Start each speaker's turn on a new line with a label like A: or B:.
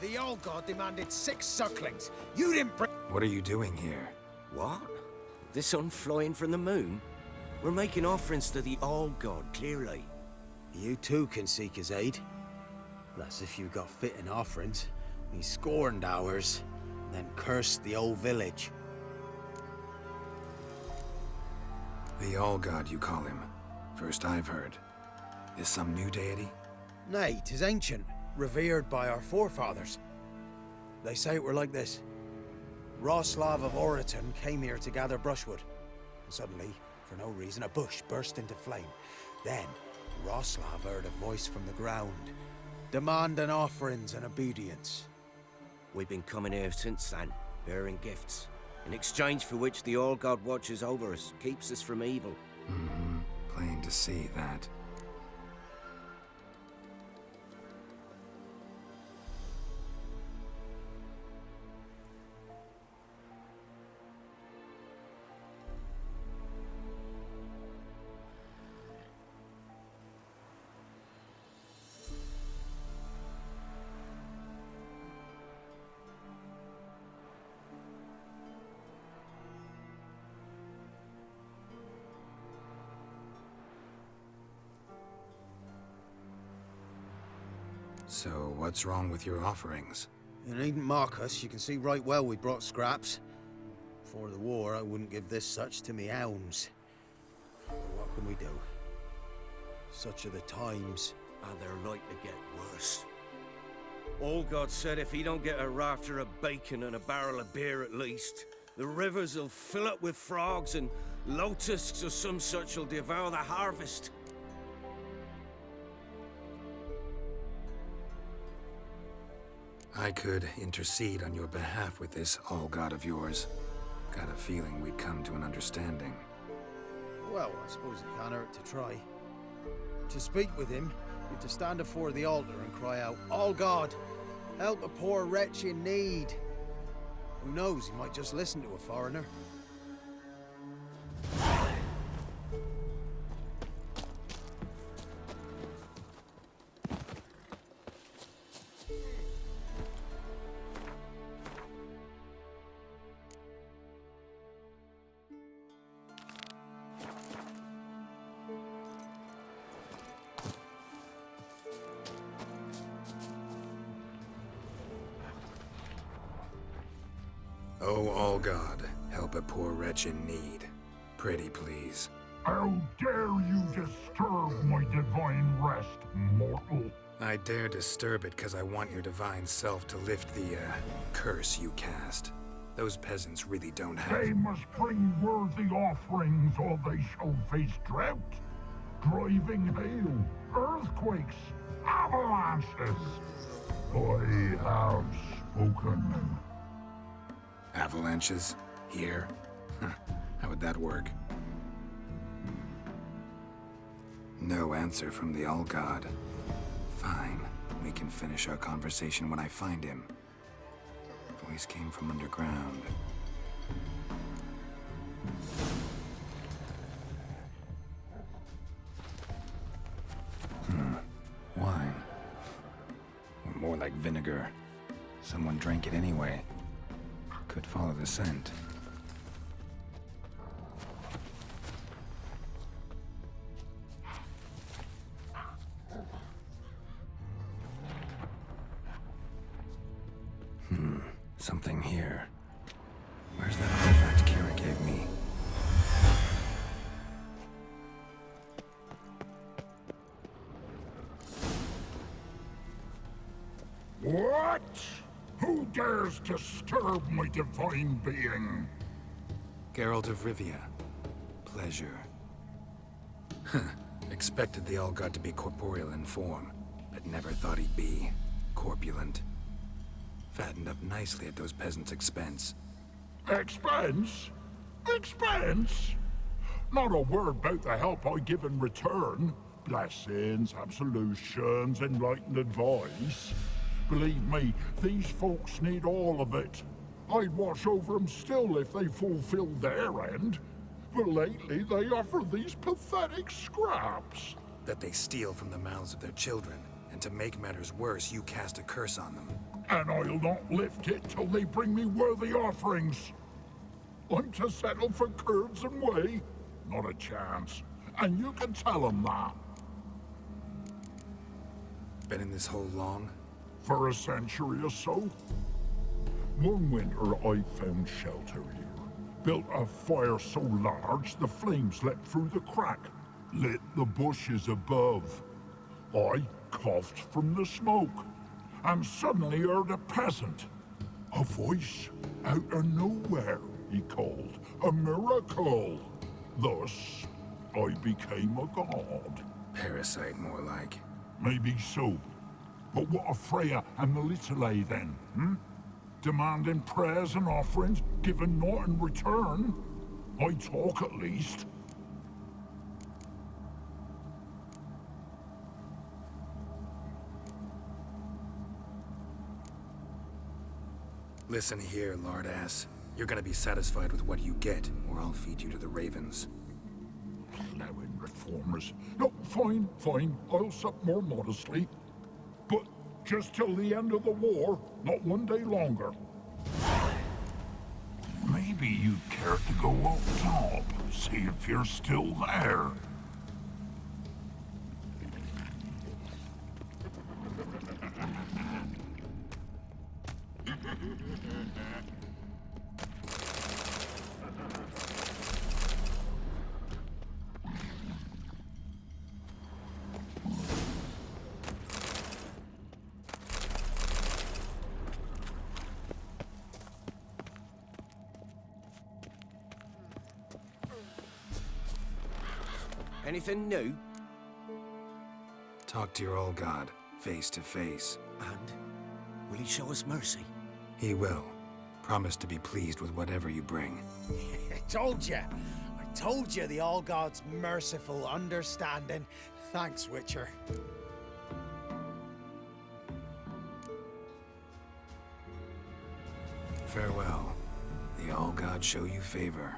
A: The old god demanded 6 sucklings. You didn't bring...
B: What are you doing here?
C: What? The sun flying from the moon? We're making offerings to the Old God, clearly.
A: You too can seek his aid. That's if you got fitting offerings. He scorned ours, then cursed the old village.
B: The All-God, you call him. First I've heard. Is some new deity?
A: Nay, 'tis ancient, revered by our forefathers. They say it were like this. Roslav of Oriton came here to gather brushwood. And suddenly, for no reason, a bush burst into flame. Then, Roslav heard a voice from the ground, demanding offerings and obedience.
C: We've been coming here since then, bearing gifts, in exchange for which the All God watches over us, keeps us from evil.
B: Mm-hmm. Plain to see that. So, what's wrong with your offerings?
A: You needn't mock us. You can see right well we brought scraps. Before the war, I wouldn't give this such to me hounds. But what can we do? Such are the times.
C: And they're like to get worse. All God said if he don't get a rafter of bacon and a barrel of beer at least, the rivers will fill up with frogs and locusts or some such will devour the harvest.
B: I could intercede on your behalf with this All-God of yours. Got a feeling we'd come to an understanding.
A: Well, I suppose it can't hurt to try. To speak with him, you have to stand before the altar and cry out, "All God, help a poor wretch in need." Who knows, he might just listen to a foreigner.
B: Oh, All-God, help a poor wretch in need. Pretty please.
D: How dare you disturb my divine rest, mortal?
B: I dare disturb it because I want your divine self to lift the, curse you cast. Those peasants really don't have...
D: They must bring worthy offerings or they shall face drought, driving hail, earthquakes, avalanches. I have spoken.
B: Avalanches? Here? Huh. How would that work? No answer from the All-God. Fine. We can finish our conversation when I find him. Voice came from underground. Wine. Or more like vinegar. Someone drank it anyway. Could follow the scent. Something here. Where's that artifact Kira gave me?
D: What? Who dares disturb my divine being?
B: Geralt of Rivia. Pleasure. Expected the All-God to be corporeal in form, but never thought he'd be corpulent. Fattened up nicely at those peasants' expense.
D: Expense? Expense? Not a word about the help I give in return. Blessings, absolutions, enlightened advice. Believe me, these folks need all of it. I'd watch over them still if they fulfilled their end. But lately they offer these pathetic scraps.
B: That they steal from the mouths of their children And to make matters worse, you cast a curse on them.
D: And I'll not lift it till they bring me worthy offerings. I'm to settle for curds and whey? Not a chance. And you can tell them that.
B: Been in this hole long?
D: For a century or so. One winter I found shelter here. Built a fire so large the flames leapt through the crack, lit the bushes above. I coughed from the smoke, and suddenly heard a peasant. A voice out of nowhere, he called. A miracle. Thus, I became a god.
B: Parasite, more like.
D: Maybe so. But what of Freya and the Little then, Demanding prayers and offerings, given naught in return? I talk at least.
B: Listen here, lard-ass. You're gonna be satisfied with what you get, or I'll feed you to the ravens.
D: Plowing reformers. No, fine, fine. I'll sup more modestly. But just till the end of the war, not one day longer. Maybe you'd care to go up top, see if you're still there.
C: Anything new?
B: Talk to your old god, face to face.
C: And will he show us mercy?
B: He will. Promise to be pleased with whatever you bring.
A: I told you. I told you the All God's merciful understanding. Thanks, Witcher.
B: Farewell. The All God show you favor.